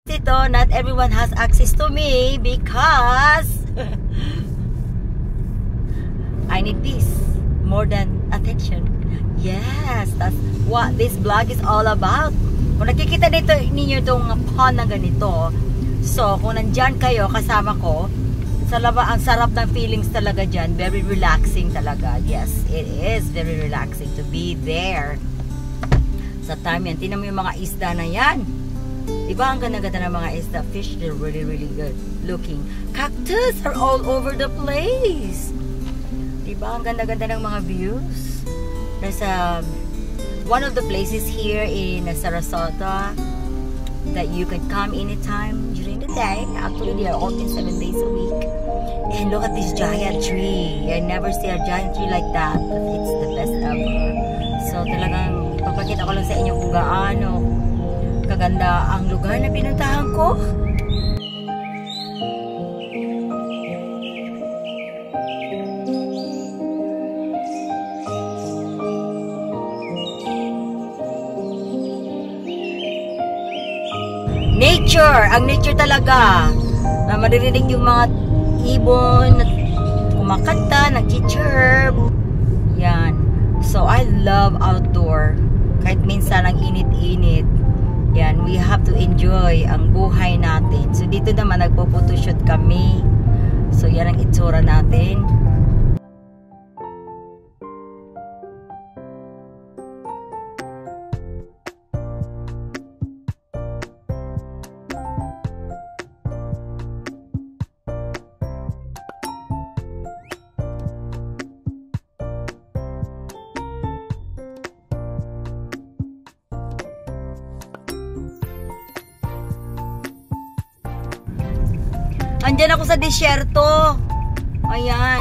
Ito, not everyone has access to me because I need peace more than attention. Yes, that's what this vlog is all about. Kung nakikita ninyo itong pond na ganito, so kung nandyan kayo kasama ko, ang sarap ng feelings talaga dyan. Very relaxing talaga. Yes, it is very relaxing to be there. Sa time yan, tinan mo yung mga isda na yan. Diba ang ganda-ganda ng mga isda? Fish, they're really, really good looking. Cactus are all over the place. Diba ang ganda-ganda ng mga views? There's one of the places here in Sarasota that you can come anytime during the day. Actually, they are open 7 days a week. And look at this giant tree. I never see a giant tree like that. But it's the best ever. So talagang ipapakita ko lang sa inyo kung gaano kaganda ang lugar na pinuntahan ko. Nature! Ang nature talaga. Na maririnig yung mga ibon na kumakanta, nag-chirp. Yan. So, I love outdoor. Kahit minsan ang init-init. Yan, we have to enjoy ang buhay natin. So, dito naman nagpo-photoshoot kami. So, yan ang itsura natin. Andyan ako sa disyerto. Ayan.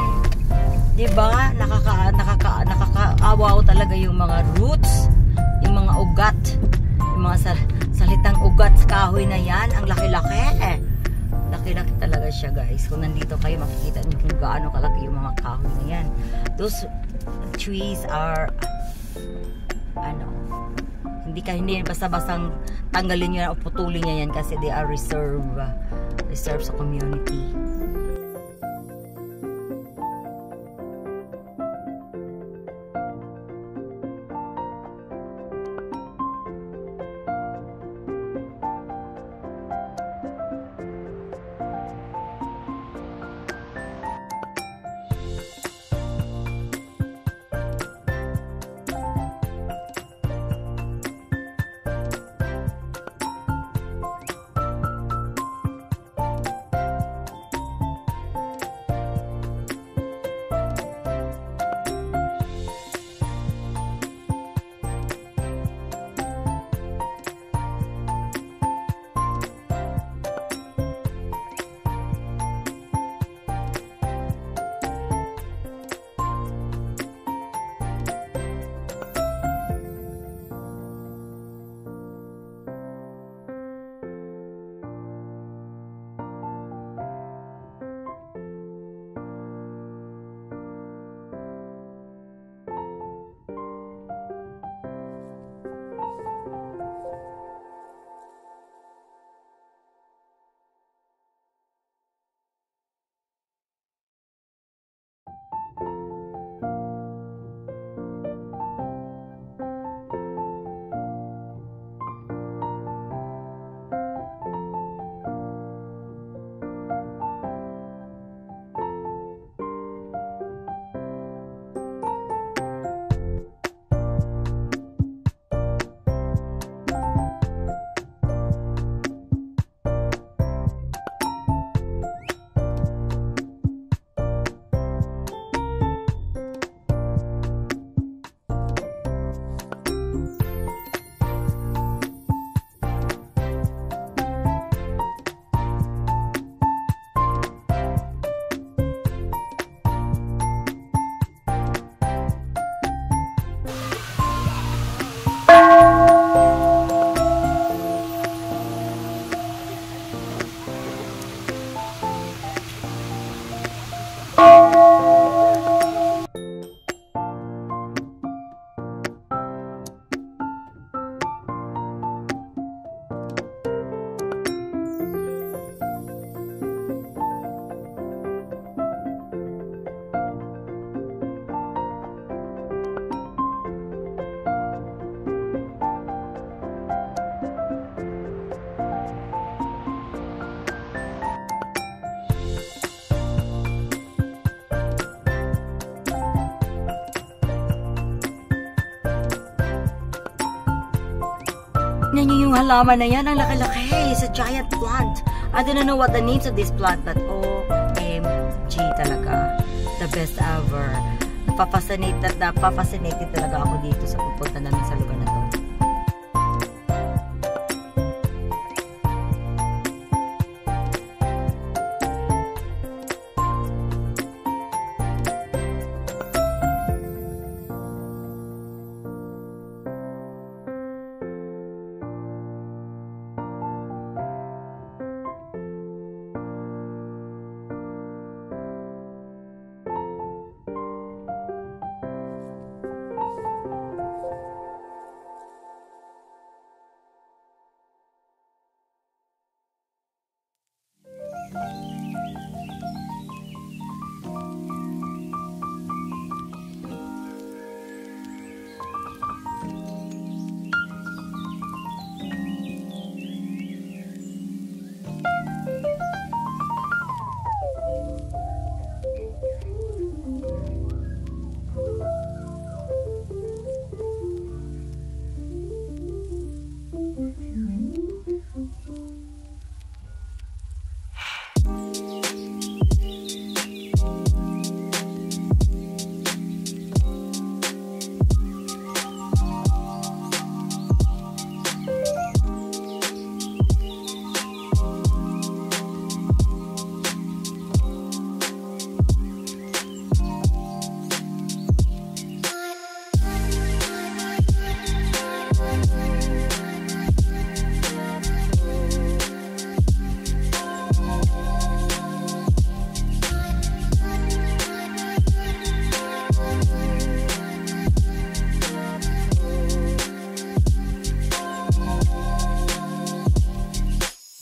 Diba? Nakakaawaw talaga yung mga roots. Yung mga ugat. Yung mga salitang ugat sa kahoy na yan. Ang laki-laki. Laki-laki talaga siya, guys. Kung nandito kayo, makikita niyo kung gaano kalaki yung mga kahoy na yan. Those trees are hindi basta-bastang tanggalin nyo o putulin nyo yan kasi they are reserved sa community. yung halaman na yan, ang laki-laki. It's a giant plant. I don't know what the names of this plant, but OMG talaga. The best ever. Napapasinated talaga ako dito sa pupunta namin sa lugar na to.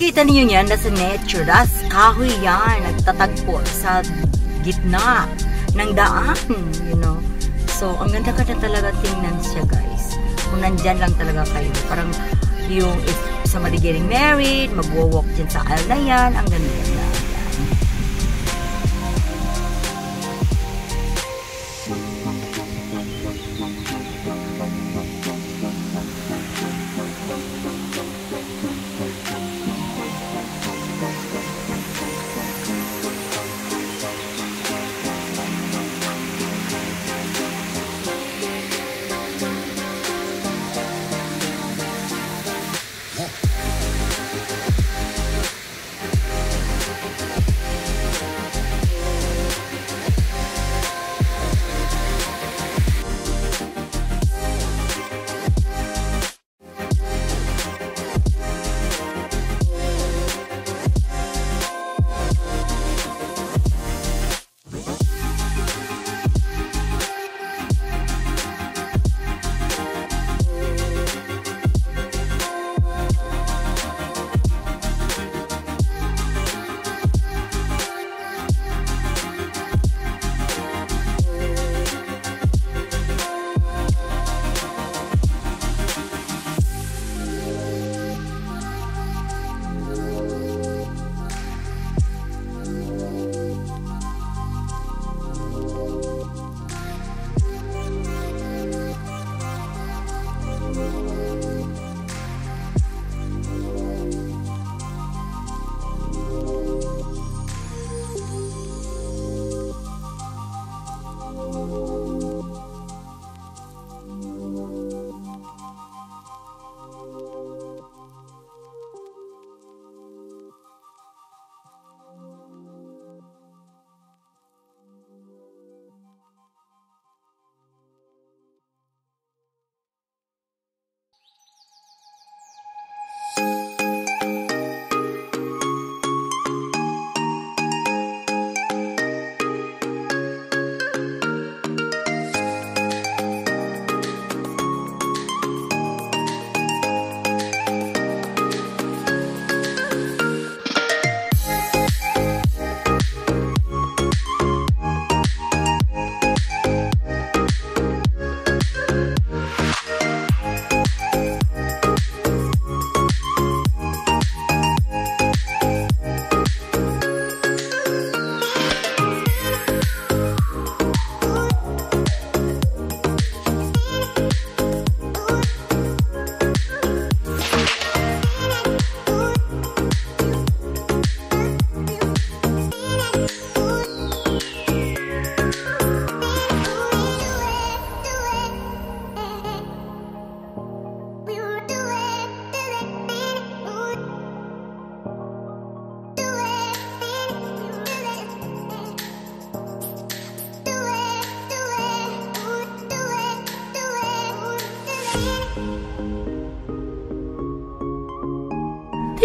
Kita niyo yan, that's a nature, that's kahoy yan, nagtatagpo sa gitna ng daan, you know. So, ang ganda-ganda talaga tingnan siya, guys. Kung nandyan lang talaga kayo, parang yung if somebody getting married, magwo-walk dyan sa aisle na yan, ang ganda-ganda.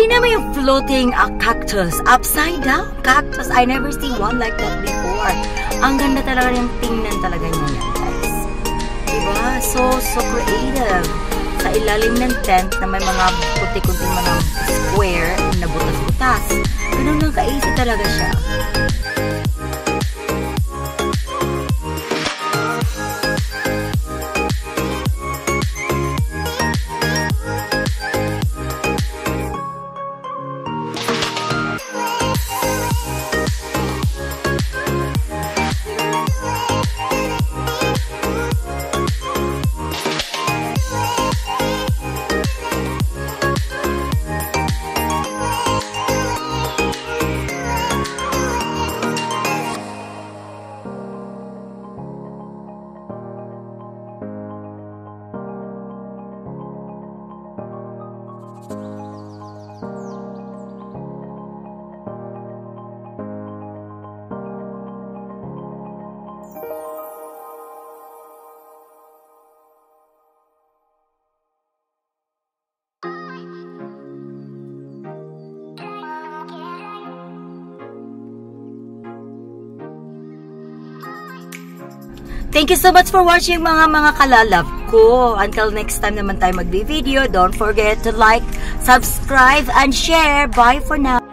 Tingnan mo yung floating cactus. Upside down cactus. I never see one like that before. Ang ganda talaga yung tingnan talaga niya yan, guys. Diba? So creative. Sa ilalim ng tent na may mga kunti-kunting mga square na butas-butas. Ganun lang ka-easy talaga siya. Thank you so much for watching mga kalalab ko. Until next time naman tayo mag-video, don't forget to like, subscribe, and share. Bye for now.